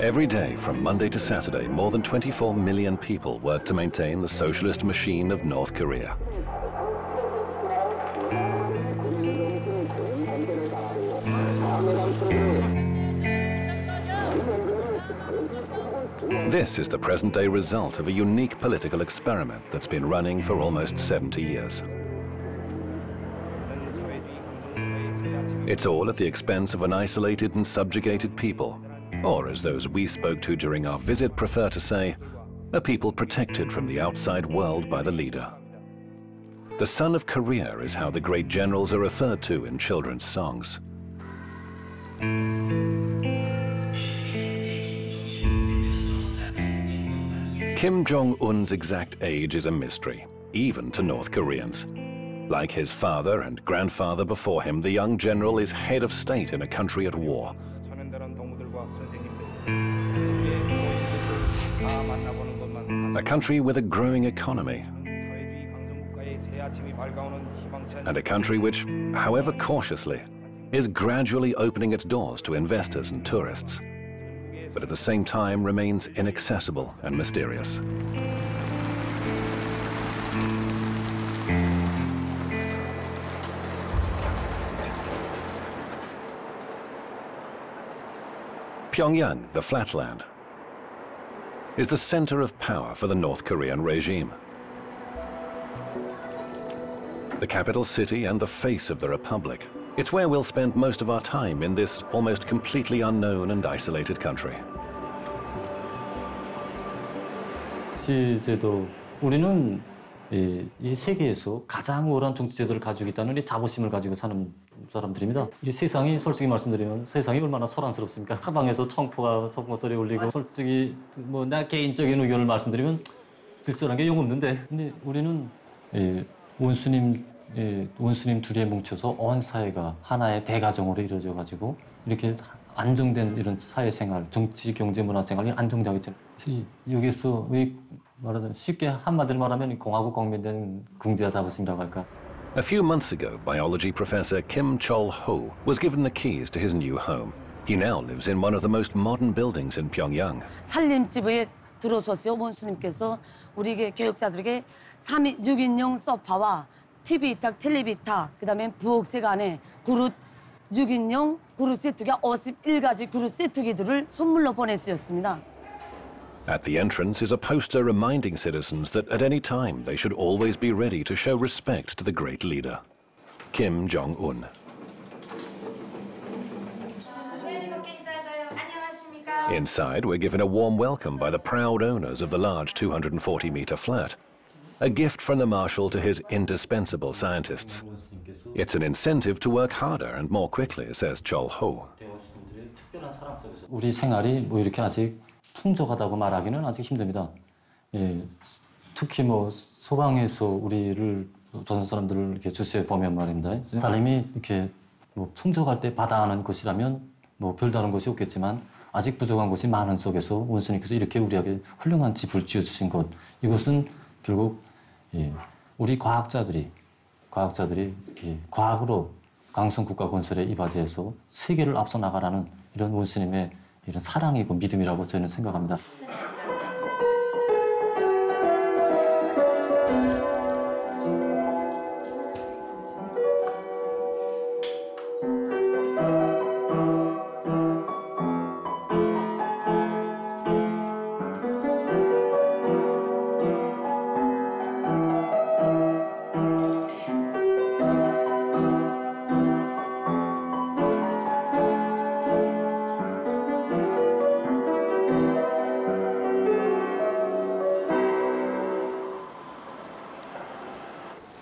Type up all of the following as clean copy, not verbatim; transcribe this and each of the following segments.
Every day, from Monday to Saturday, more than 24 million people work to maintain the socialist machine of North Korea. This is the present-day result of a unique political experiment that's been running for almost 70 years. It's all at the expense of an isolated and subjugated people, or as those we spoke to during our visit prefer to say, a people protected from the outside world by the leader. The Son of Korea is how the great generals are referred to in children's songs. Kim Jong-un's exact age is a mystery, even to North Koreans. Like his father and grandfather before him, the young general is head of state in a country at war. A country with a growing economy. And a country which, however cautiously, is gradually opening its doors to investors and tourists, but at the same time remains inaccessible and mysterious. Pyongyang, the flatland, is the center of power for the North Korean regime. The capital city and the face of the republic. It's where we'll spend most of our time in this almost completely unknown and isolated country. 정치제도, 우리는 이 세계에서 가장 우월한 정치제도를 가지고 있다는 이 자부심을 가지고 사는 사람들입니다. 이 세상이 솔직히 말씀드리면 세상이 얼마나 소란스럽습니까? 사방에서 청포가 소리 울리고 솔직히 뭐 나 개인적인 의견을 말씀드리면 쓸쓸한 게 영 없는데 근데 우리는 원수님 둘이 뭉쳐서 온 사회가 하나의 대가정으로 이루어져 가지고 이렇게 안정된 이런 사회생활, 정치, 경제, 문화생활이 안정되고 있잖아요. 여기서 왜 말하자면 쉽게 한마디로 말하면 공화국 국민된 긍지와 자부심이라고 할까? A few months ago, biology professor Kim Chol-ho was given the keys to his new home. He now lives in one of the most modern buildings in Pyongyang. 살림집에 들어서세요, 원수님께서 우리 교육자들에게 6인용 소파와 TV 탁, 텔레비 탁, 그다음에 부엌색 안에 그릇 6인용 그릇 세트기가 51가지 그릇 세트기들을 선물로 보내주셨습니다. At the entrance is a poster reminding citizens that at any time they should always be ready to show respect to the great leader, Kim Jong-un. Inside, we're given a warm welcome by the proud owners of the large 240-meter flat, a gift from the marshal to his indispensable scientists. It's an incentive to work harder and more quickly, says Chol-ho. 우리 생활이 뭐 이렇게 아직 풍족하다고 말하기는 아직 힘듭니다. 특히 뭐 소방에서 우리를 조선 사람들을 이렇게 주시해 보면 말입니다. 사람이 이렇게 뭐 풍족할 때 받아하는 것이라면 뭐 별다른 것이 없겠지만 아직 부족한 것이 많은 속에서 원수님께서 이렇게 우리에게 훌륭한 집을 지어주신 것 이것은 결국 우리 과학자들이 과학으로 강성 국가 건설에 이바지해서 세계를 앞서 나가라는 이런 원수님의 이런 사랑이고 믿음이라고 저는 생각합니다.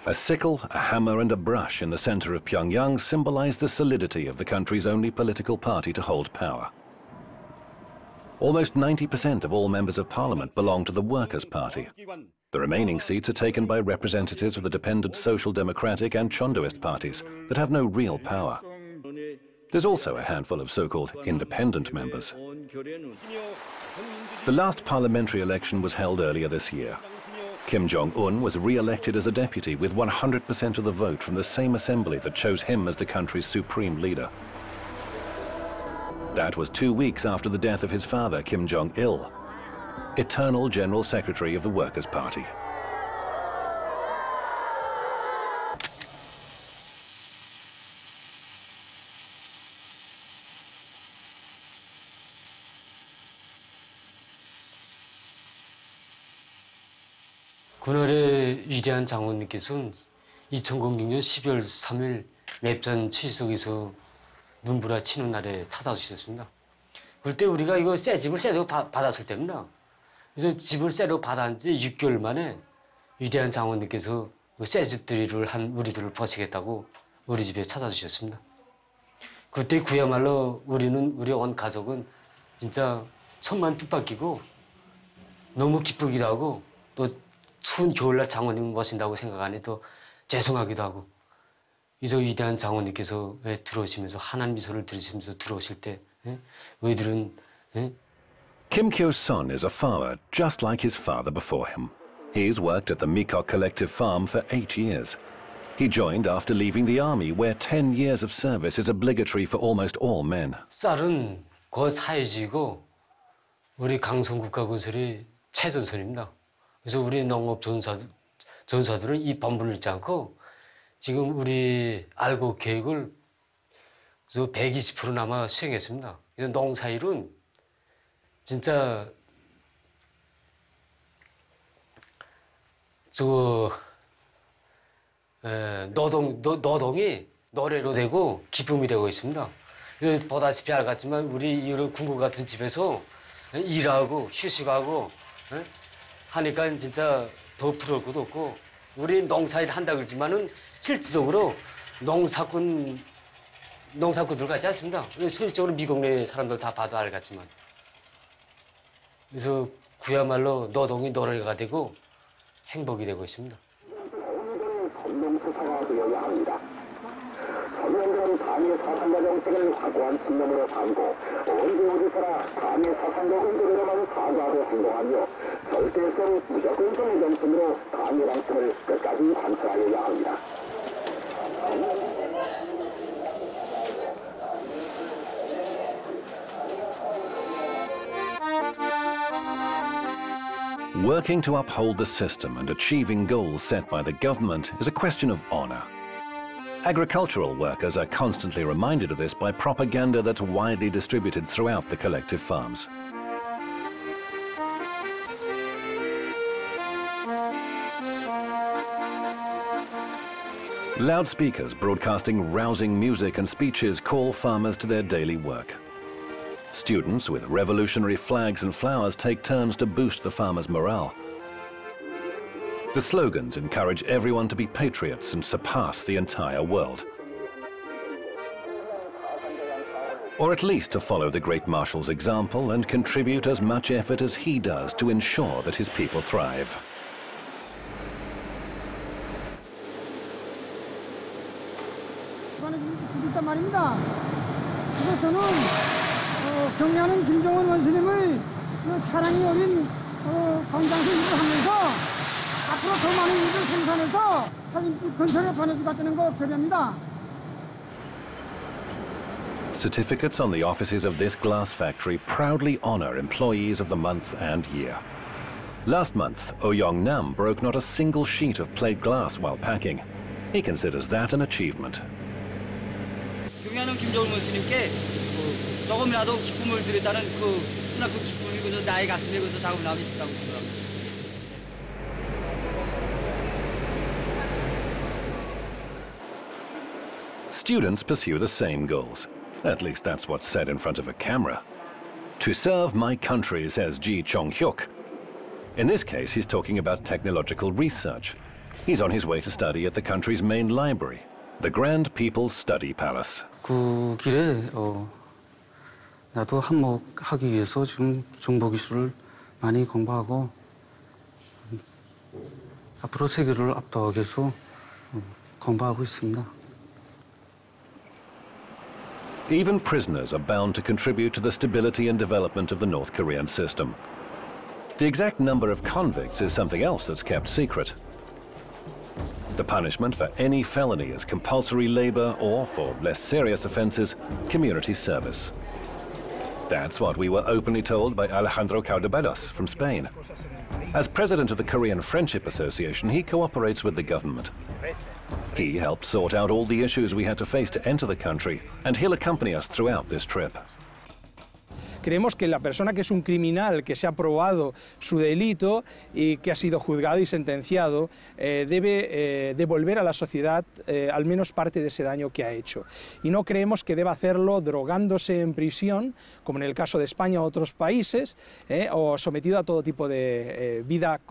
A sickle, a hammer and a brush in the center of Pyongyang symbolize the solidity of the country's only political party to hold power. Almost 90% of all members of parliament belong to the Workers' Party. The remaining seats are taken by representatives of the dependent Social Democratic and Chondoist parties that have no real power. There's also a handful of so-called independent members. The last parliamentary election was held earlier this year. Kim Jong-un was re-elected as a deputy with 100% of the vote from the same assembly that chose him as the country's supreme leader. That was 2 weeks after the death of his father, Kim Jong-il, eternal General Secretary of the Workers' Party. 그날의 위대한 장원님께서는 2006년 12월 3일 맵산 취석에서 눈부라치는 날에 찾아주셨습니다. 그때 우리가 이거 새 집을 새로 받았을 때입니다. 그래서 집을 새로 받은 지 6개월 만에 위대한 장원님께서 새 집들이를 한 우리들을 보시겠다고 우리 집에 찾아주셨습니다. 그때 그야말로 우리 온 가족은 진짜 천만 뜻밖이고 너무 기쁘기도 하고 또 추운 겨울날 장원님을 모신다고 생각하니 또 죄송하기도 하고 이저 위대한 장원님께서 들어오시면서 환한 미소를 들으시면서 들어오실 때 우리들은 Kim Kyo-son is a farmer just like his father before him. He's worked at the Mikok Collective Farm for 8 years. He joined after leaving the army, where 10 years of service is obligatory for almost all men. 쌀은 고사회지고 우리 강성국가건설이 최전선입니다. 그래서 우리 농업 전사들은 이 본분을 잊지 않고 지금 우리 알고 계획을 120%나마 수행했습니다. 그래서 농사일은 진짜 노동이 노래로 되고 기쁨이 되고 있습니다. 그래서 보다시피 알겠지만 우리 이런 군국 같은 집에서 일하고 휴식하고 하니까 진짜 더 부러울 것도 없고 우리 농사일 한다 그러지만은 실질적으로 농사꾼들 같지 않습니다. 실질적으로 미국 내 사람들 다 봐도 알겠지만 그래서 그야말로 노동이 노래가 되고 행복이 되고 있습니다. 서명들은 당의 사상과 정책을 확고한 신념으로 삼고 언제 어디서나 당의 사상과 의도대로만 사고하고 행동하며 절대성 무조건성의 정신으로 당의 방침을 끝까지 관철하여야 합니다. Working to uphold the system and achieving goals set by the government is a question of honor. Agricultural workers are constantly reminded of this by propaganda that's widely distributed throughout the collective farms. Loudspeakers broadcasting rousing music and speeches call farmers to their daily work. Students with revolutionary flags and flowers take turns to boost the farmers' morale. The slogans encourage everyone to be patriots and surpass the entire world. Or at least to follow the great Marshal's example and contribute as much effort as he does to ensure that his people thrive. 일단 말입니다. 그래서 저는 경례하는 김정은 원수님의 사랑이 어린 광장에서 일을 하면서 앞으로 더 많은 일을 생산해서 사진집 근처에 보내주겠다는 거 결의합니다. Certificates on the offices of this glass factory proudly honor employees of the month and year. Last month, Oh Yong-nam broke not a single sheet of plate glass while packing. He considers that an achievement. 경례하는 김정은 원수님께 조금이라도 기쁨을 드렸다는 그 기쁨이 그저 나의 가슴에 그저 작업을 남아 있었다고 생각합니다. Students pursue the same goals. At least that's what's said in front of a camera. To serve my country, says Ji Chong-hyuk. In this case, he's talking about technological research. He's on his way to study at the country's main library, the Grand People's Study Palace. 그 길에 나도 한몫하기 위해서 지금 정보기술을 많이 공부하고 앞으로 세계를 압도하기 위해서 공부하고 있습니다. Even prisoners are bound to contribute to the stability and development of the North Korean system. The exact number of convicts is something else that's kept secret. The punishment for any felony is compulsory labor or, for less serious offenses, community service. That's what we were openly told by Alejandro Caldebelos from Spain. As president of the Korean Friendship Association, he cooperates with the government. He helped sort out all the issues we had to face to enter the country, and he'll accompany us throughout this trip. Creemos que la persona que es un criminal, que se ha probado su delito y que ha sido juzgado y sentenciado, debe devolver a la sociedad al menos parte de ese daño que ha hecho. Y no creemos que deba hacerlo drogándose en prisión, como en el caso de España o otros países, o sometido a todo tipo de vida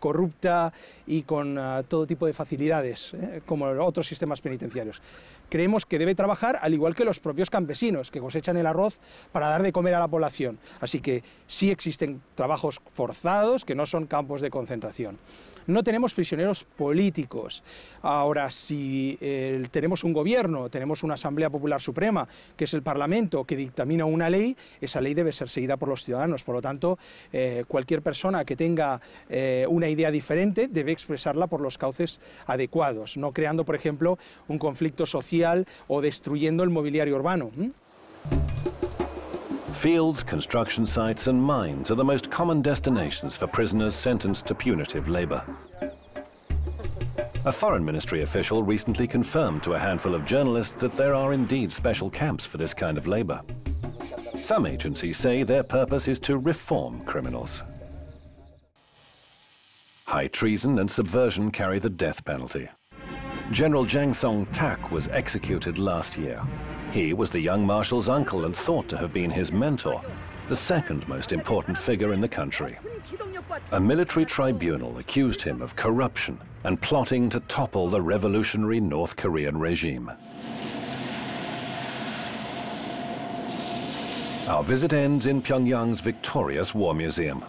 corrupta y con todo tipo de facilidades, como otros sistemas penitenciarios. Creemos que debe trabajar al igual que los propios campesinos, que cosechan el arroz para dar de comer a la población. Así que sí existen trabajos forzados que no son campos de concentración. No tenemos prisioneros políticos. Ahora, si tenemos un gobierno, tenemos una Asamblea Popular Suprema, que es el Parlamento, que dictamina una ley, esa ley debe ser seguida por los ciudadanos. Por lo tanto, cualquier persona que tenga una idea diferente debe expresarla por los cauces adecuados, no creando, por ejemplo, un conflicto social o destruyendo el mobiliario urbano. Fields, construction sites and mines are the most common destinations for prisoners sentenced to punitive labor. A foreign ministry official recently confirmed to a handful of journalists that there are indeed special camps for this kind of labor. Some agencies say their purpose is to reform criminals. High treason and subversion carry the death penalty. General Jang Tak was executed last year. He was the young marshal's uncle and thought to have been his mentor, the second most important figure in the country. A military tribunal accused him of corruption and plotting to topple the revolutionary North Korean regime. Our visit ends in Pyongyang's victorious War Museum.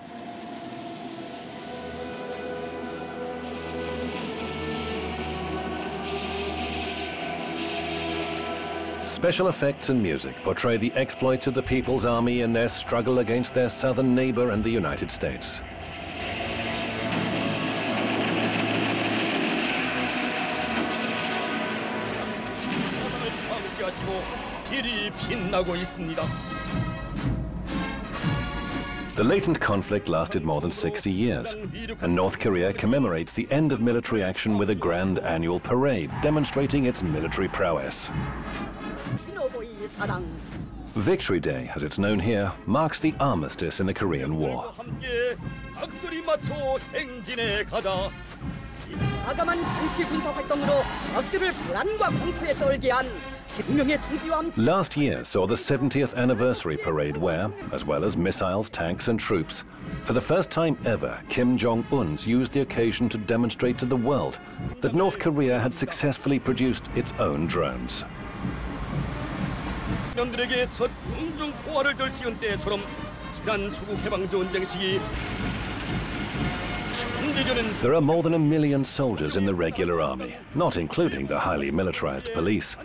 Special effects and music portray the exploits of the People's Army in their struggle against their southern neighbor and the United States. The latent conflict lasted more than 60 years, and North Korea commemorates the end of military action with a grand annual parade demonstrating its military prowess. Victory Day, as it's known here, marks the armistice in the Korean War. Last year saw the 70th anniversary parade where, as well as missiles, tanks and troops, for the first time ever, Kim Jong-un used the occasion to demonstrate to the world that North Korea had successfully produced its own drones. There are more than 1 million soldiers in the regular army, not including the highly militarized police.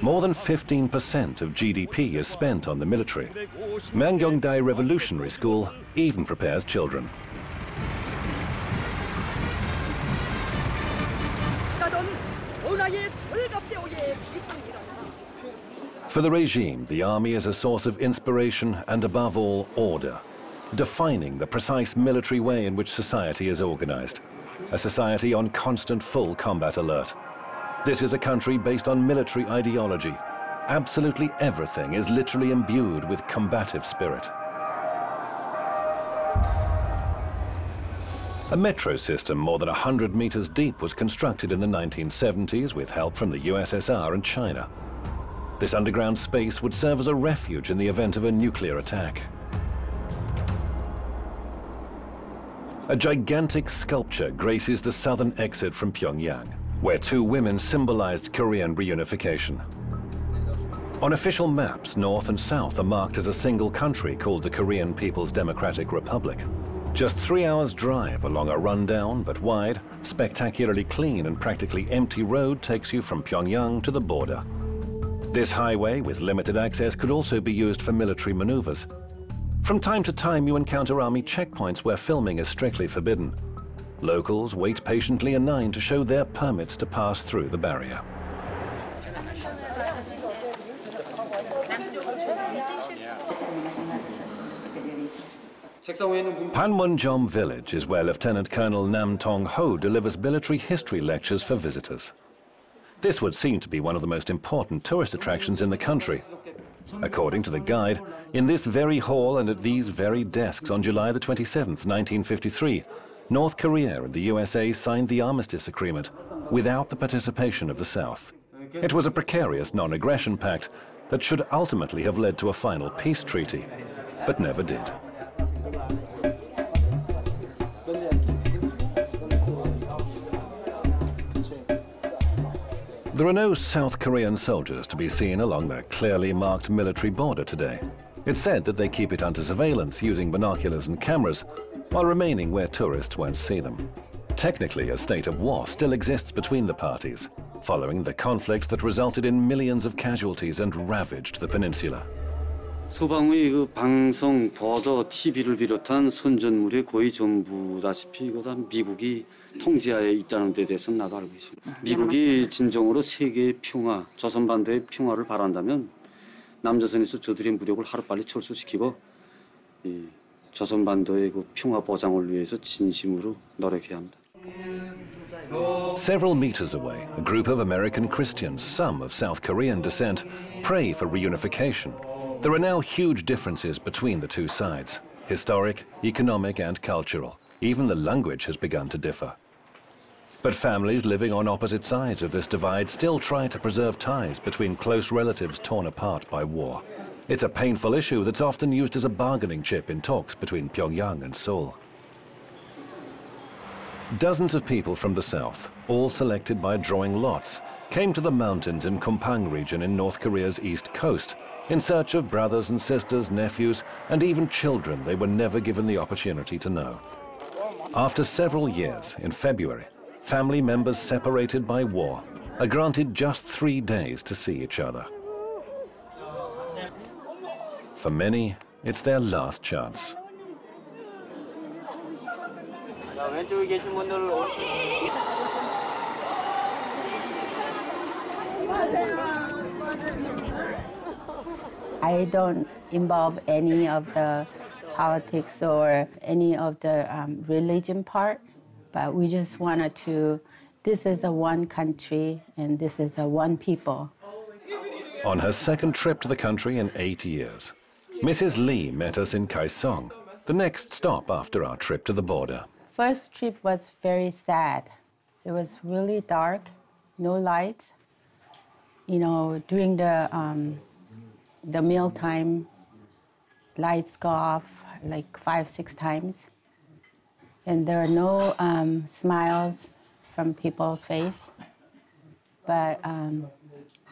More than 15% of GDP is spent on the military. Mangyongdae Revolutionary School even prepares children. For the regime, the army is a source of inspiration and, above all, order, defining the precise military way in which society is organized, a society on constant full combat alert. This is a country based on military ideology. Absolutely everything is literally imbued with combative spirit. A metro system more than 100 meters deep was constructed in the 1970s with help from the USSR and China. This underground space would serve as a refuge in the event of a nuclear attack. A gigantic sculpture graces the southern exit from Pyongyang, where two women symbolized Korean reunification. On official maps, North and South are marked as a single country called the Korean People's Democratic Republic. Just 3 hours' drive along a rundown but wide, spectacularly clean and practically empty road takes you from Pyongyang to the border. This highway, with limited access, could also be used for military maneuvers. From time to time, you encounter army checkpoints where filming is strictly forbidden. Locals wait patiently in line to show their permits to pass through the barrier. Panmunjom village is where Lieutenant Colonel Nam Tong Ho delivers military history lectures for visitors. This would seem to be one of the most important tourist attractions in the country. According to the guide, in this very hall and at these very desks on July the 27th, 1953, North Korea and the USA signed the armistice agreement without the participation of the South. It was a precarious non-aggression pact that should ultimately have led to a final peace treaty, but never did. There are no South Korean soldiers to be seen along the clearly marked military border today. It's said that they keep it under surveillance using binoculars and cameras, while remaining where tourists won't see them. Technically, a state of war still exists between the parties, following the conflict that resulted in millions of casualties and ravaged the peninsula. 소방의 그 방송, 버더, TV를 비롯한 선전물이 거의 전부다시피 이거 다 미국이 통제하에 있다는 데 대해서는 나도 알고 있습니다. 미국이 진정으로 세계의 평화, 조선반도의 평화를 바란다면 남조선에서 저들의 무력을 하루빨리 철수시키고 이 조선반도의 그 평화 보장을 위해서 진심으로 노력해야 합니다. Several meters away, a group of American Christians, some of South Korean descent, pray for reunification. There are now huge differences between the two sides, historic, economic and cultural. Even the language has begun to differ. But families living on opposite sides of this divide still try to preserve ties between close relatives torn apart by war. It's a painful issue that's often used as a bargaining chip in talks between Pyongyang and Seoul. Dozens of people from the south, all selected by drawing lots, came to the mountains in Kumpang region in North Korea's east coast in search of brothers and sisters, nephews, and even children they were never given the opportunity to know. After several years, in February, family members separated by war are granted just 3 days to see each other. For many, it's their last chance. I don't involve any of the politics or any of the religion part, but we just wanted to, this is a one country and this is a one people. On her second trip to the country in 8 years, Mrs. Lee met us in Kaesong, the next stop after our trip to the border. First trip was very sad. It was really dark, no lights. You know, during the mealtime, lights go off like 5-6 times. And there are no smiles from people's face. But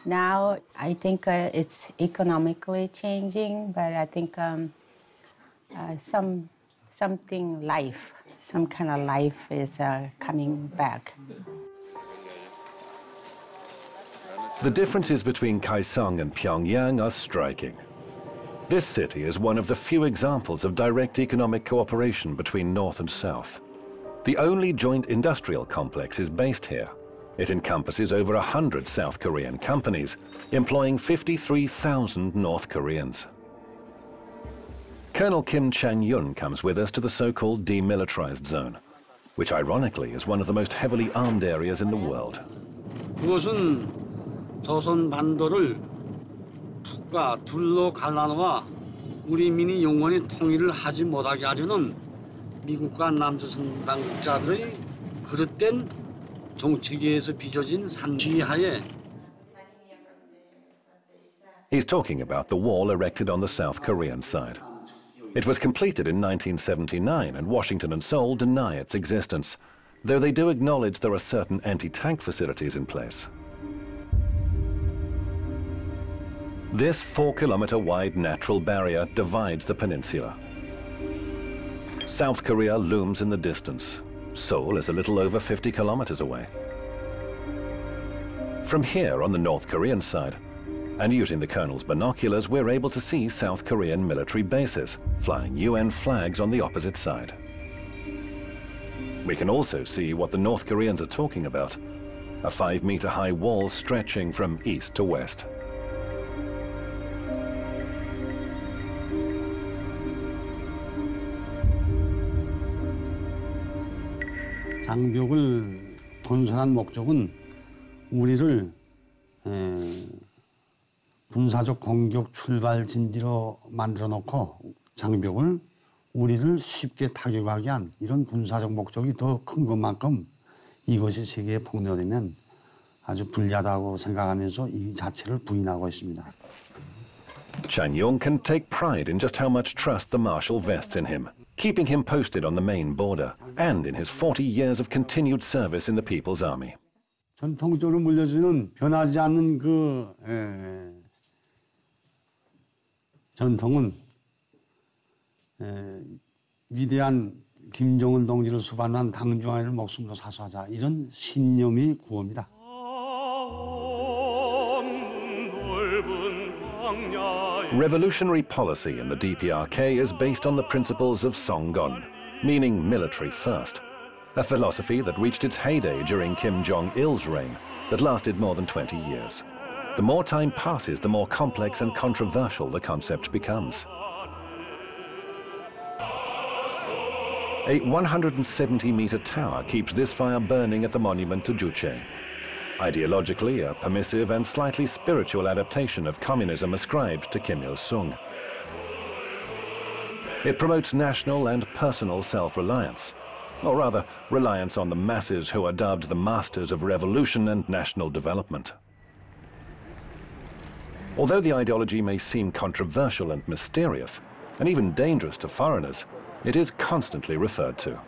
now I think it's economically changing, but I think some kind of life is coming back. The differences between Kaesong and Pyongyang are striking. This city is one of the few examples of direct economic cooperation between North and South. The only joint industrial complex is based here. It encompasses over 100 South Korean companies, employing 53,000 North Koreans. Colonel Kim Chang-yun comes with us to the so-called demilitarized zone, which ironically is one of the most heavily armed areas in the world. 그것은 조선 반도를 북과 둘로 갈라놓아 우리 민이 영원히 통일을 하지 못하게 하려는 미국과 남조선 당국자들의 그릇된 정책에서 빚어진 산비하에. He's talking about the wall erected on the South Korean side. It was completed in 1979, and Washington and Seoul deny its existence, though they do acknowledge there are certain anti-tank facilities in place. This 4-kilometer-wide natural barrier divides the peninsula. South Korea looms in the distance. Seoul is a little over 50 kilometers away. From here on the North Korean side, and using the Colonel's binoculars, we're able to see South Korean military bases, flying UN flags on the opposite side. We can also see what the North Koreans are talking about, a 5-meter-high wall stretching from east to west. 장벽을 건설한 목적은 우리를 군사적 공격 출발 진지로 만들어 놓고 장벽을 우리를 쉽게 타격하게 한 이런 군사적 목적이 더 큰 것만큼 이것이 세계에 폭로되면 아주 불리하다고 생각하면서 이 자체를 부인하고 있습니다. Chang-yong can take pride in just how much trust the marshal vests in him, keeping him posted on the main border and in his 40 years of continued service in the People's Army. 전통적으로 물려주는 변하지 않는 그 전통은 위대한 김정은 동지를 수반한 당중아리를 목숨으로 사수하자 이런 신념이 구호입니다. Revolutionary policy in the DPRK is based on the principles of Songgon, meaning military first, a philosophy that reached its heyday during Kim Jong-il's reign that lasted more than 20 years. The more time passes, the more complex and controversial the concept becomes. A 170-meter tower keeps this fire burning at the monument to Juche. Ideologically, a permissive and slightly spiritual adaptation of communism ascribed to Kim Il-sung. It promotes national and personal self-reliance, or rather, reliance on the masses who are dubbed the masters of revolution and national development. Although the ideology may seem controversial and mysterious, and even dangerous to foreigners, it is constantly referred to.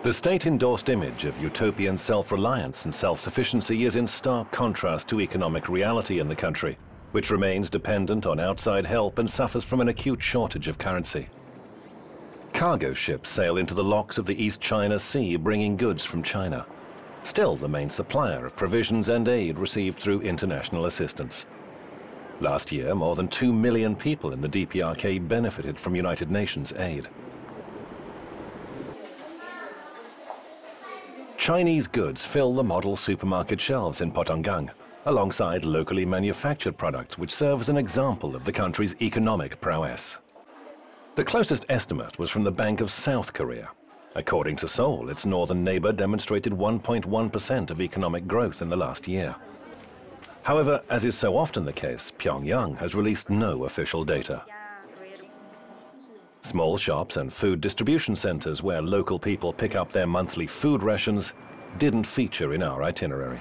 The state-endorsed image of utopian self-reliance and self-sufficiency is in stark contrast to economic reality in the country, which remains dependent on outside help and suffers from an acute shortage of currency. Cargo ships sail into the locks of the East China Sea, bringing goods from China, still the main supplier of provisions and aid received through international assistance. Last year, more than 2 million people in the DPRK benefited from United Nations aid. Chinese goods fill the model supermarket shelves in Potonggang, alongside locally manufactured products which serve as an example of the country's economic prowess. The closest estimate was from the Bank of South Korea. According to Seoul, its northern neighbor demonstrated 1.1% of economic growth in the last year. However, as is so often the case, Pyongyang has released no official data. Small shops and food distribution centers where local people pick up their monthly food rations didn't feature in our itinerary.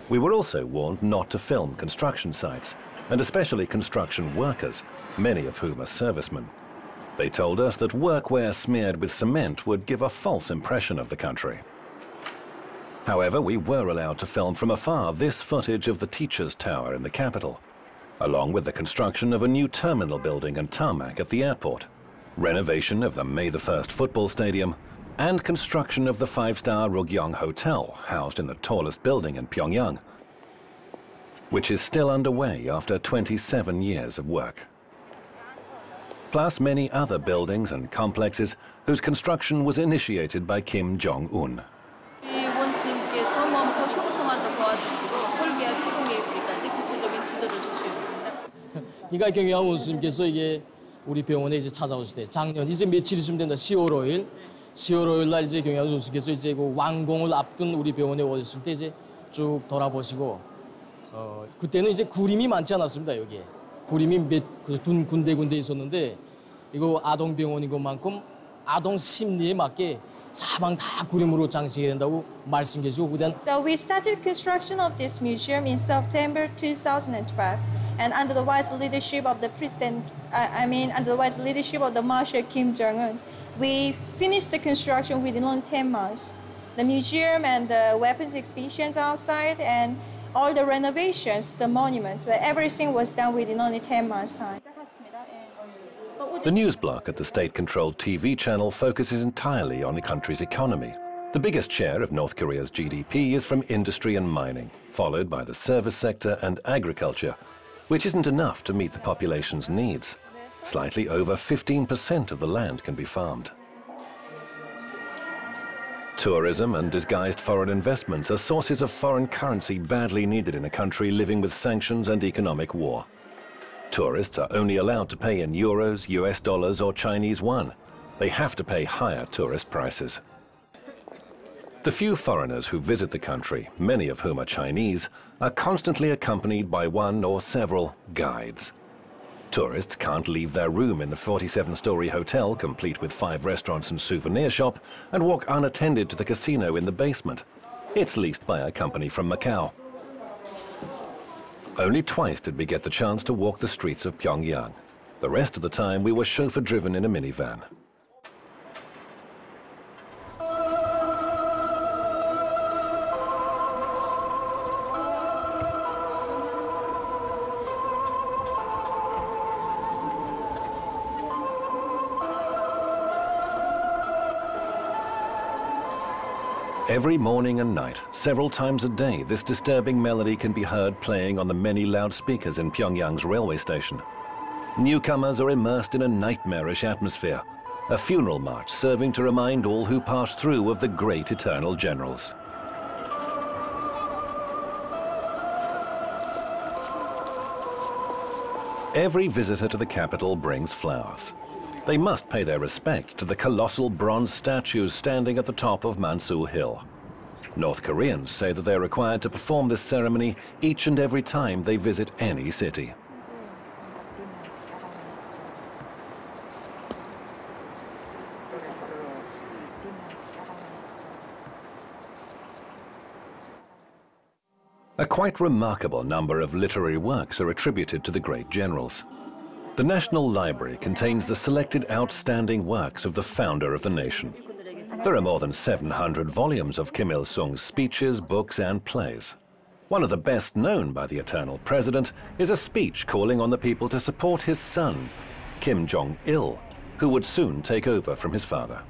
We were also warned not to film construction sites, and especially construction workers, many of whom are servicemen. They told us that workwear smeared with cement would give a false impression of the country. However, we were allowed to film from afar this footage of the Teachers' Tower in the capital, along with the construction of a new terminal building and tarmac at the airport, renovation of the May the 1st football stadium, and construction of the 5-star Rugyong Hotel, housed in the tallest building in Pyongyang, which is still underway after 27 years of work. Plus many other buildings and complexes whose construction was initiated by Kim Jong-un. 그러니까 경영 원수님께서 이게 우리 병원에 이제 찾아오실 때 작년 이제 며칠 있으면 된다. 10월 5일. 10월 5일 날 이제 경영 원수님께서 이제 그 완공을 앞둔 우리 병원에 오셨을 때 이제 쭉 돌아보시고 그때는 이제 구림이 많지 않았습니다. 여기에. 구림이 몇 군데 있었는데 이거 아동 병원인 것만큼 아동 심리에 맞게 사방 다 구림으로 장식해야 된다고 말씀해 주시고 그다음 We started construction of this museum in September 2012 and under the wise leadership of the president under the wise leadership of the Marshal Kim Jong-un we finished the construction within only 10 months. The museum and the weapons exhibitions outside and all the renovations, the monuments, everything was done within only 10 months' time. The news block at the state-controlled TV channel focuses entirely on the country's economy. The biggest share of North Korea's GDP is from industry and mining, followed by the service sector and agriculture, which isn't enough to meet the population's needs. Slightly over 15% of the land can be farmed. Tourism and disguised foreign investments are sources of foreign currency badly needed in a country living with sanctions and economic war. Tourists are only allowed to pay in euros, US dollars or Chinese yuan, they have to pay higher tourist prices. The few foreigners who visit the country, many of whom are Chinese, are constantly accompanied by one or several guides. Tourists can't leave their room in the 47-story hotel, complete with 5 restaurants and souvenir shop, and walk unattended to the casino in the basement. It's leased by a company from Macau. Only twice did we get the chance to walk the streets of Pyongyang. The rest of the time we were chauffeur-driven in a minivan. Every morning and night, several times a day, this disturbing melody can be heard playing on the many loudspeakers in Pyongyang's railway station. Newcomers are immersed in a nightmarish atmosphere, a funeral march serving to remind all who pass through of the great eternal generals. Every visitor to the capital brings flowers. They must pay their respect to the colossal bronze statues standing at the top of Mansu Hill. North Koreans say that they're required to perform this ceremony each and every time they visit any city. A quite remarkable number of literary works are attributed to the great generals. The National Library contains the selected outstanding works of the founder of the nation. There are more than 700 volumes of Kim Il-sung's speeches, books, and plays. One of the best known by the eternal president is a speech calling on the people to support his son, Kim Jong-il, who would soon take over from his father.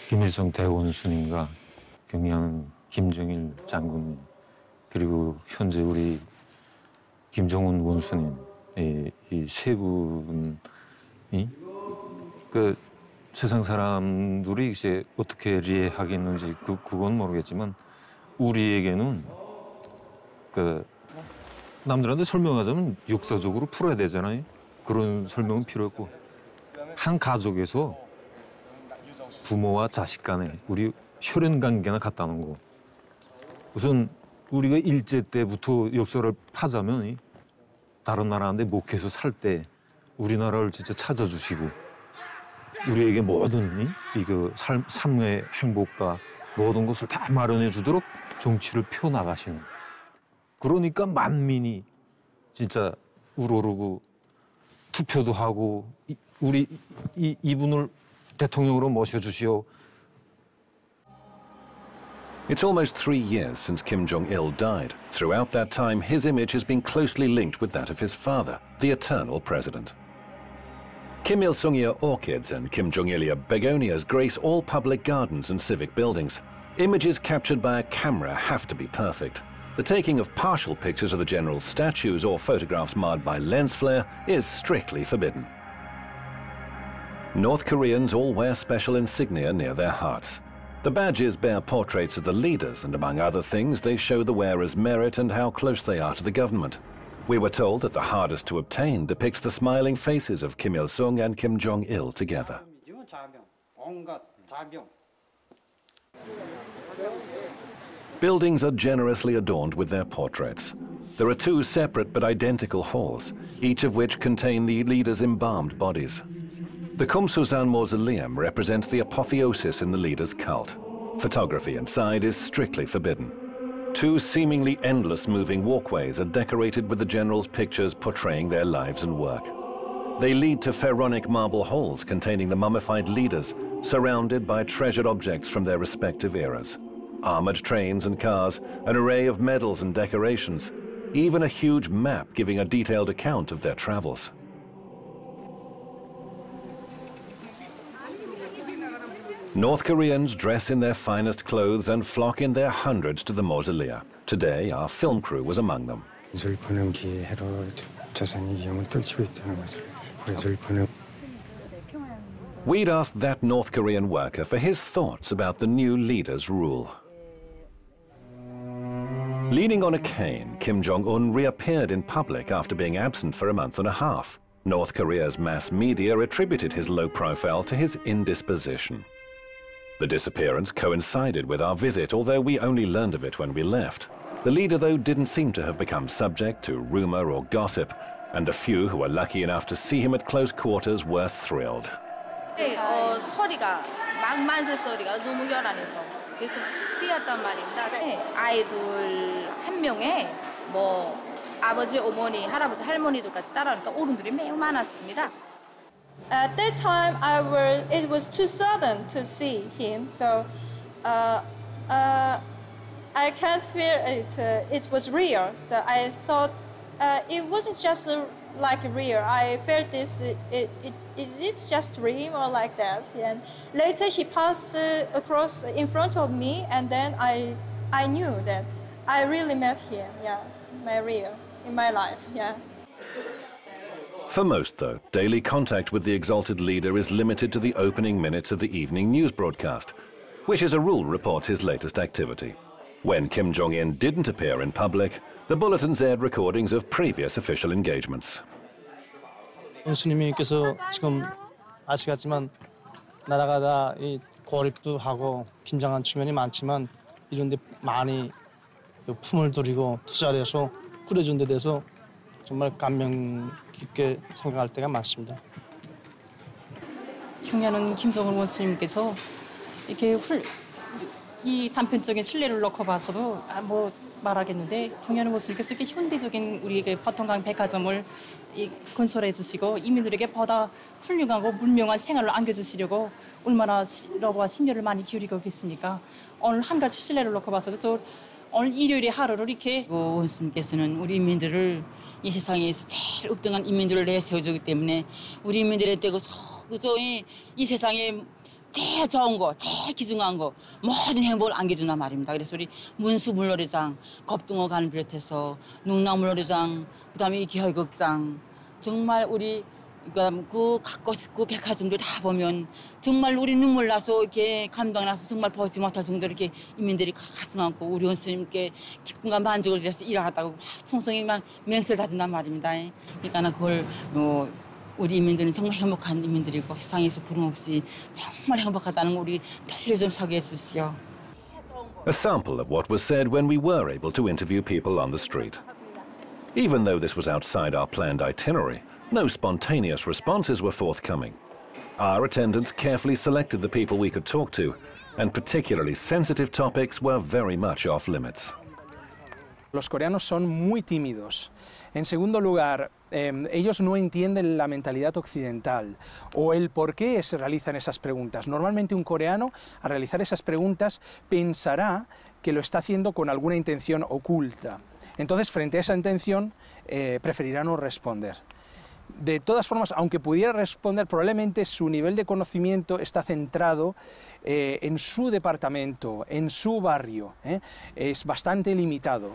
김일성 대원수님과 경량 김정일 장군님 그리고 현재 우리 김정은 원수님 이 세 분이 그 세상 사람들이 이제 어떻게 이해하겠는지 그건 모르겠지만 우리에게는 그 남들한테 설명하자면 역사적으로 풀어야 되잖아요. 그런 설명은 필요 없고 한 가족에서 부모와 자식 간에 우리 혈연 관계나 같다는 거. 우선 우리가 일제 때부터 역사를 파자면 다른 나라한테 목해서 살 때 우리나라를 진짜 찾아주시고 우리에게 모든 이거 삶의 행복과 모든 것을 다 마련해 주도록 정치를 펴 나가시는. 그러니까 만민이 진짜 우러르고 투표도 하고 우리 이분을 대통령으로 모셔주시오. It's almost 3 years since Kim Jong-il died. Throughout that time, his image has been closely linked with that of his father, the eternal president. Kim Il-sungia orchids and Kim Jong-ilia begonias grace all public gardens and civic buildings. Images captured by a camera have to be perfect. The taking of partial pictures of the general's statues or photographs marred by lens flare is strictly forbidden. North Koreans all wear special insignia near their hearts. The badges bear portraits of the leaders, and among other things, they show the wearer's merit and how close they are to the government. We were told that the hardest to obtain depicts the smiling faces of Kim Il-sung and Kim Jong-il together. Buildings are generously adorned with their portraits. There are 2 separate but identical halls, each of which contain the leaders' embalmed bodies. The Kumsusan mausoleum represents the apotheosis in the leader's cult. Photography inside is strictly forbidden. 2 seemingly endless moving walkways are decorated with the generals' pictures portraying their lives and work. They lead to pharaonic marble halls containing the mummified leaders, surrounded by treasured objects from their respective eras. Armored trains and cars, an array of medals and decorations, even a huge map giving a detailed account of their travels. North Koreans dress in their finest clothes and flock in their hundreds to the mausolea. Today, our film crew was among them. We'd asked that North Korean worker for his thoughts about the new leader's rule. Leaning on a cane, Kim Jong-un reappeared in public after being absent for a month and a half. North Korea's mass media attributed his low profile to his indisposition. The disappearance coincided with our visit, although we only learned of it when we left. The leader, though, didn't seem to have become subject to rumor or gossip, and the few who were lucky enough to see him at close quarters were thrilled. 소리가 만세 소리가 너무 혈안해서 그래서 뛰었단 말입니다. 아이들 한 명에 뭐 아버지, 어머니, 할아버지, 할머니들까지 따라오니까 어른들이 매우 많았습니다. At that time, it was too sudden to see him, so I can't feel it. It was real, so I thought it wasn't just like real. I felt this. Is it just dream or like that? And later he passed across in front of me, and then I knew that I really met him. Yeah, my real in my life. Yeah. For most, though, daily contact with the exalted leader is limited to the opening minutes of the evening news broadcast, which as a rule reports his latest activity. When Kim Jong-un didn't appear in public, the bulletins aired recordings of previous official engagements. 원수님께서 지금 아시겠지만 나라가 다 고립도 하고 긴장한 측면이 많지만 이런 데 많이 품을 들이고 투자를 해서 꾸려준 데 대해서 정말 감명 깊게 생각할 때가 많습니다. 경야는 김정은 원수님께서 이렇게 이 단편적인 신뢰를 놓고 봐서도 뭐 말하겠는데 경야는 원수님께서 이렇게 현대적인 우리에게 바통강 백화점을 건설해 주시고 이민들에게 보다 훌륭하고 문명한 생활을 안겨주시려고 얼마나 러브와 심려를 많이 기울이고 계십니까? 오늘 한 가지 신뢰를 놓고 봐서도 저 오늘 일요일의 하루를 이렇게 원수님께서는 우리 인민들을 이 세상에서 제일 읍등한 인민들을 내세워주기 때문에 우리 인민들에 대고 그저 이 세상에 제일 좋은 거, 제일 귀중한 거 모든 행복을 안겨준단 말입니다. 그래서 우리 문수물놀이장, 겁등어관을 비롯해서 농락물놀이장, 그다음에 이 기혈극장 정말 우리 그 백화점들 다 보면 정말 우리 눈물 나서 이렇게 감동 나서 정말 보지 못할 정도로 이렇게 인민들이 가슴 안고 우리 원수님께 기쁨과 만족을 위해서 일하겠다고 충성히 막 맹세를 다진단 말입니다. 그러니까 그걸 우리 인민들은 정말 행복한 인민들이고 세상에서 부름 없이 정말 행복하다는 우리 널리 좀 소개해 주십시오. A sample of what was said when we were able to interview people on the street. Even though this was outside our planned itinerary, no spontaneous responses were forthcoming. Our attendants carefully selected the people we could talk to, and particularly sensitive topics were very much off limits. Los coreanos son muy tímidos. En segundo lugar, ellos no entienden la mentalidad occidental o el por qué se realizan esas preguntas. Normalmente un coreano, al realizar esas preguntas, pensará que lo está haciendo con alguna intención oculta. Entonces, frente a esa intención, preferirá no responder. De todas formas, aunque pudiera responder, probablemente su nivel de conocimiento está centrado en su departamento, en su barrio. Es bastante limitado.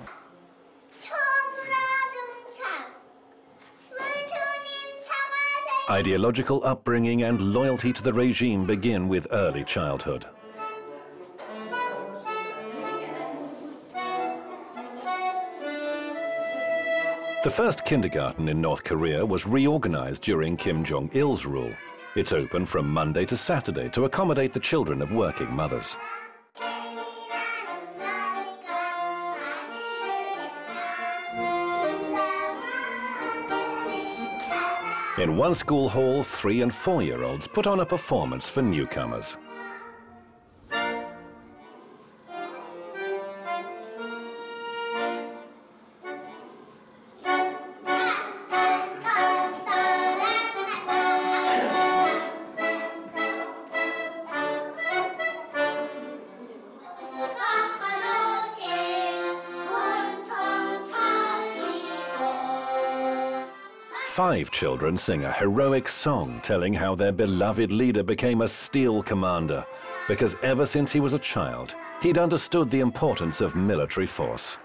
Ideological upbringing and loyalty to the regime begin with early childhood. The first kindergarten in North Korea was reorganized during Kim Jong-il's rule. It's open from Monday to Saturday to accommodate the children of working mothers. In one school hall, 3- and 4-year-olds put on a performance for newcomers. Five children sing a heroic song telling how their beloved leader became a steel commander because ever since he was a child, he'd understood the importance of military force.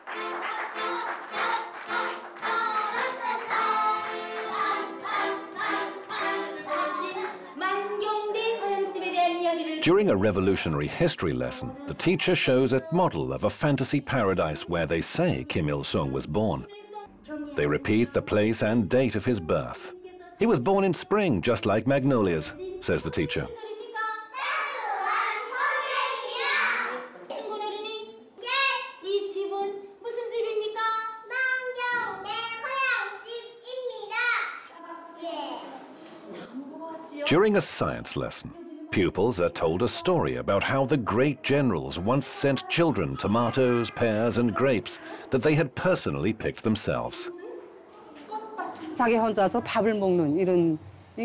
During a revolutionary history lesson, the teacher shows a model of a fantasy paradise where they say Kim Il-sung was born. They repeat the place and date of his birth. He was born in spring, just like magnolias, says the teacher. During a science lesson, pupils are told a story about how the great generals once sent children tomatoes, pears, and grapes that they had personally picked themselves. 자기 혼자서 밥을 먹는 이런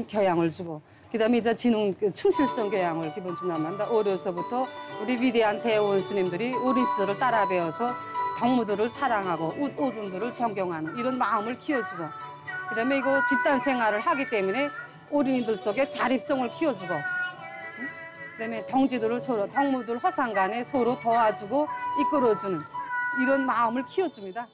교양을 주고, 그다음에 이제 지능 충실성 교양을 기본 준답니다. 어려서부터 우리 위대한 대원수님들이 어린 시절을 따라 배워서 동무들을 사랑하고 어른들을 존경하는 이런 마음을 키워주고, 그다음에 이거 집단 생활을 하기 때문에 어린이들 속에 자립성을 키워주고, 그다음에 동지들을 서로 동무들 화상간에 서로 도와주고 이끌어주는 이런 마음을 키워줍니다.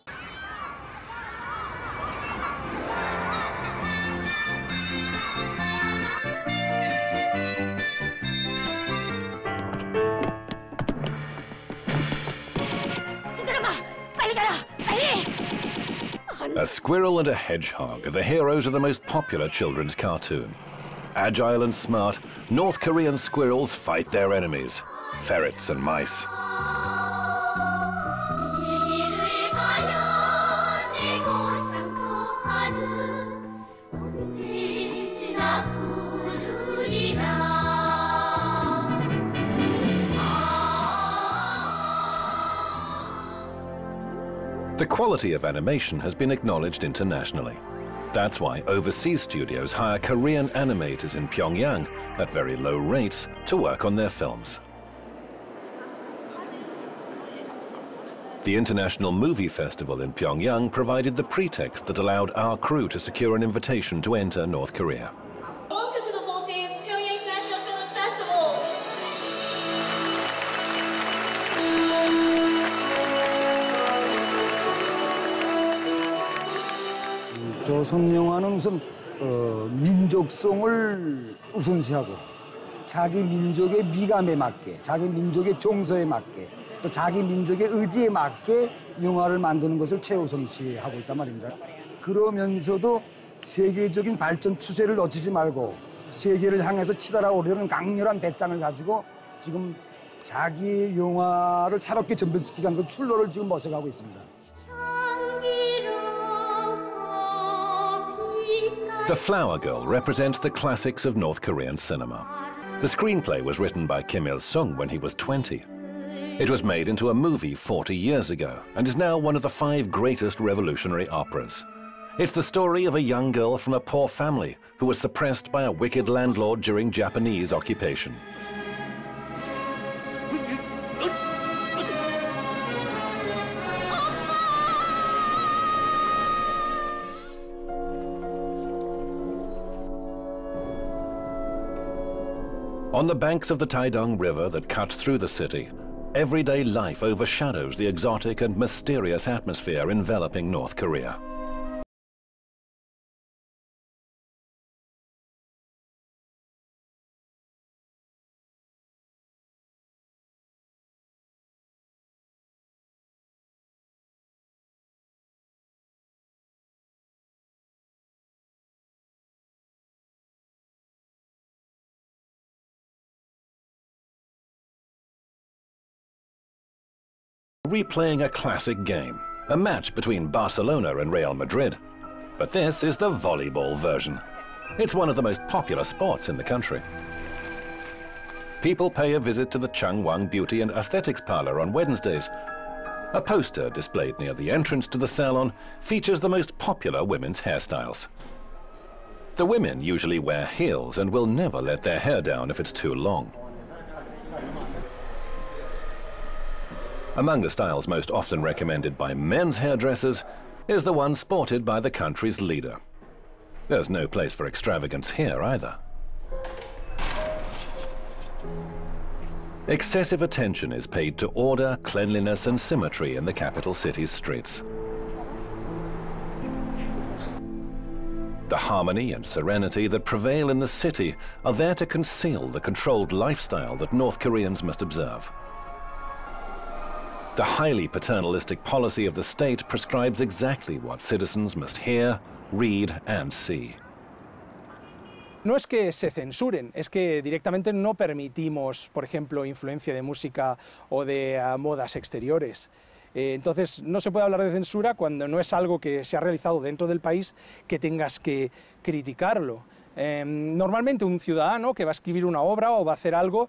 A squirrel and a hedgehog are the heroes of the most popular children's cartoon. Agile and smart, North Korean squirrels fight their enemies, ferrets and mice. The quality of animation has been acknowledged internationally. That's why overseas studios hire Korean animators in Pyongyang at very low rates to work on their films. The International Movie Festival in Pyongyang provided the pretext that allowed our crew to secure an invitation to enter North Korea. Welcome to the 14th Pyongyang International Film Festival. 조선 영화는 우선 민족성을 우선시하고 자기 민족의 미감에 맞게, 자기 민족의 정서에 맞게, 또 자기 민족의 의지에 맞게 영화를 만드는 것을 최우선시하고 있단 말입니다. 그러면서도 세계적인 발전 추세를 놓치지 말고 세계를 향해서 치달아오려는 강렬한 배짱을 가지고 지금 자기 영화를 새롭게 전변시키기 위한 그 출로를 지금 모색하고 있습니다. The Flower Girl represents the classics of North Korean cinema. The screenplay was written by Kim Il-sung when he was 20. It was made into a movie 40 years ago and is now one of the 5 greatest revolutionary operas. It's the story of a young girl from a poor family who was suppressed by a wicked landlord during Japanese occupation. On the banks of the Taedong River that cuts through the city, everyday life overshadows the exotic and mysterious atmosphere enveloping North Korea. Replaying a classic game, a match between Barcelona and Real Madrid. But this is the volleyball version. It's one of the most popular sports in the country. People pay a visit to the Changwon Beauty and Aesthetics Parlor on Wednesdays. A poster displayed near the entrance to the salon features the most popular women's hairstyles. The women usually wear heels and will never let their hair down if it's too long. Among the styles most often recommended by men's hairdressers is the one sported by the country's leader. There's no place for extravagance here either. Excessive attention is paid to order, cleanliness and symmetry in the capital city's streets. The harmony and serenity that prevail in the city are there to conceal the controlled lifestyle that North Koreans must observe. The highly paternalistic policy of the state prescribes exactly what citizens must hear, read, and see. No es que se censuren, es que directamente no permitimos, por ejemplo, influencia de música o de modas exteriores. Entonces, no se puede hablar de censura cuando no es algo que se ha realizado dentro del país que tengas que criticarlo. Normalmente un ciudadano que va a escribir una obra o va a hacer algo,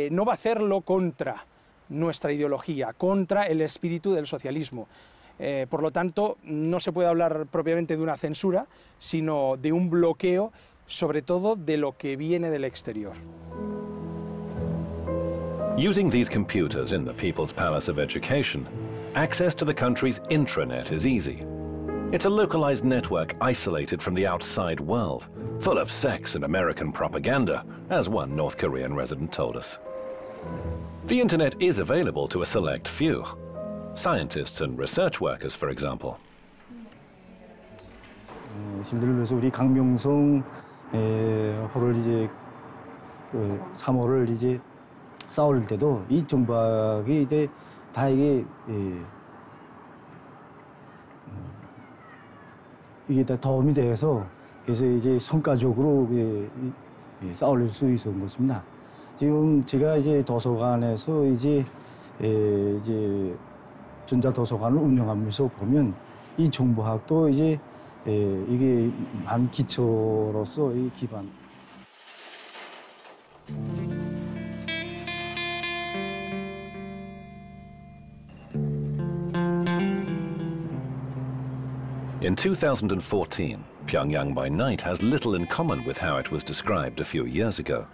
no va a hacerlo contra nuestra ideología, contra el espíritu del socialismo. Por lo tanto, no se puede hablar propiamente de una censura, sino de un bloqueo, sobre todo de lo que viene del exterior. Using these computers in the People's Palace of Education, access to the country's intranet is easy. It's a localized network isolated from the outside world, full of sex and American propaganda, as one North Korean resident told us. The internet is available to a select few. Scientists and research workers, for example. 예를 들어서 우리 강명성 호를 이제 3호를 이제 싸울 때도 이 정박이 이제 다 이게 다 도움이 돼서 그래서 이제 성과적으로 싸울 수 있었던 것입니다. 지금 제가 이제 도서관에서 이제 전자 도서관을 운영하면서 보면 이 정보학도 이제 이게 한 기초로서 이 기반. In 2014, Pyongyang by night has little in common with how it was described a few years ago.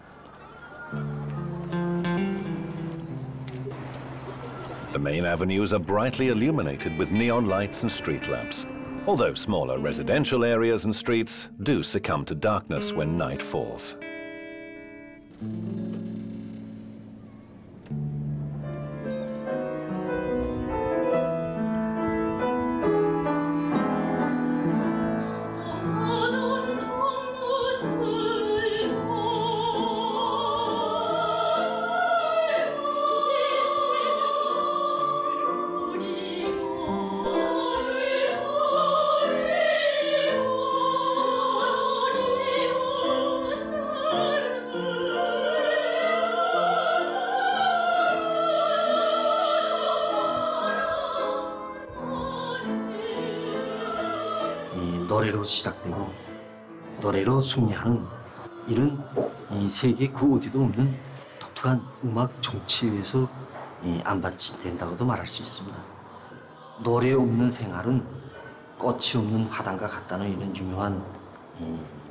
The main avenues are brightly illuminated with neon lights and street lamps, although smaller residential areas and streets do succumb to darkness when night falls. 노래로 시작되고 노래로 승리하는 이런 이 세계 그 어디도 없는 독특한 음악 정치에서 안 받침된다고도 말할 수 있습니다. 노래 없는 생활은 꽃이 없는 화단과 같다는 이런 유명한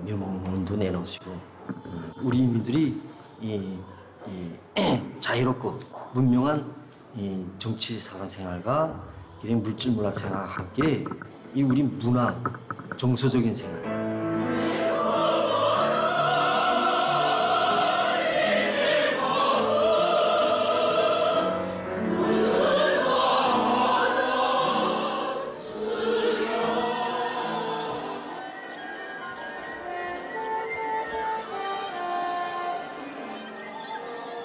명문도 내놓으시고 우리 인민들이 자유롭고 문명한 정치 사관 생활과 물질 문화 생활과 함께 이 우리 문화 정서적인 생활.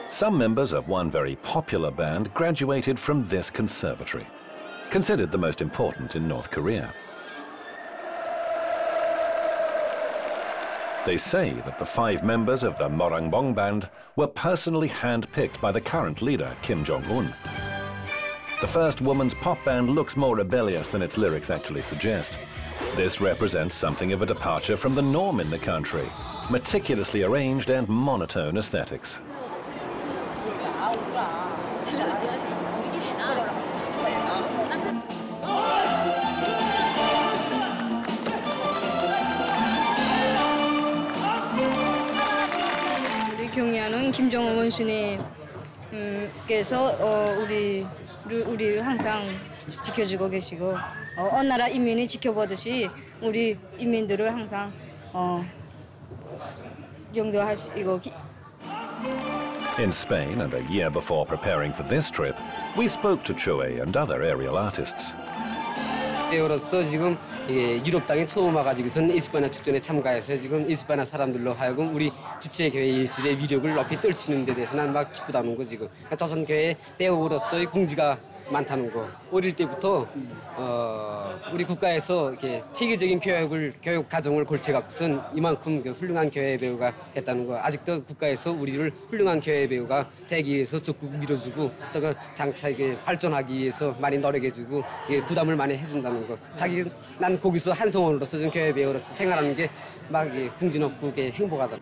Some members of one very popular band graduated from this conservatory, considered the most important in North Korea. They say that the 5 members of the Morangbong band were personally hand-picked by the current leader, Kim Jong-un. The first woman's pop band looks more rebellious than its lyrics actually suggest. This represents something of a departure from the norm in the country, meticulously arranged and monotone aesthetics. 경의하는 김정은 원수님께서 우리를 항상 지켜주고 계시고 어느 나라 인민이 지켜보듯이 우리 인민들을 항상 용도하시고. In Spain, and a year before preparing for this trip, we spoke to Chue and other aerial artists. 배우로서 지금 예, 유럽 땅에 처음 와가지고선 에스파나 축전에 참가해서 지금 에스파나 사람들로 하여금 우리 주체교회 예술의 위력을 높이 떨치는 데 대해서는 막 기쁘다는 거 지금. 그러니까 조선교회 배우로서의 궁지가 많다는 거. 어릴 때부터 우리 국가에서 이렇게 체계적인 교육 과정을 골쳐갖고선 이만큼 훌륭한 교회 배우가 됐다는 거. 아직도 국가에서 우리를 훌륭한 교회 배우가 되기 위해서 적극 밀어주고 또 그 장차 이게 발전하기 위해서 많이 노력해주고 부담을 많이 해준다는 거. 난 거기서 한성원으로서 좀 교회 배우로서 생활하는 게 막 궁지높고 행복하다.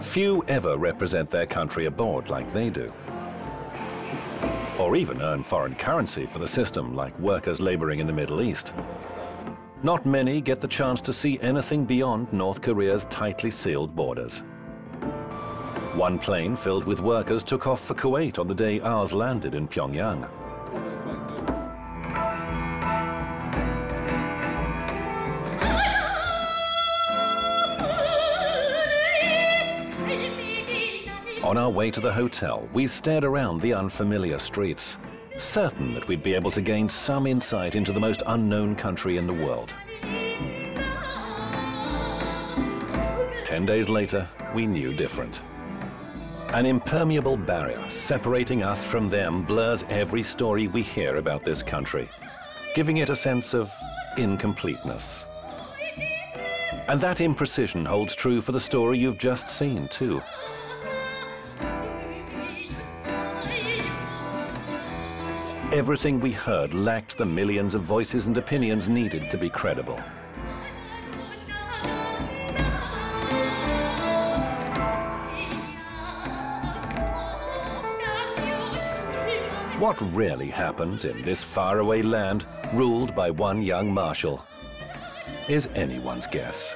Few ever represent their country abroad like they do, or even earn foreign currency for the system like workers laboring in the Middle East. Not many get the chance to see anything beyond North Korea's tightly sealed borders. One plane filled with workers took off for Kuwait on the day ours landed in Pyongyang. On our way to the hotel, we stared around the unfamiliar streets, certain that we'd be able to gain some insight into the most unknown country in the world. 10 days later, we knew different. An impermeable barrier separating us from them blurs every story we hear about this country, giving it a sense of incompleteness. And that imprecision holds true for the story you've just seen, too. Everything we heard lacked the millions of voices and opinions needed to be credible. What really happens in this faraway land ruled by one young marshal is anyone's guess.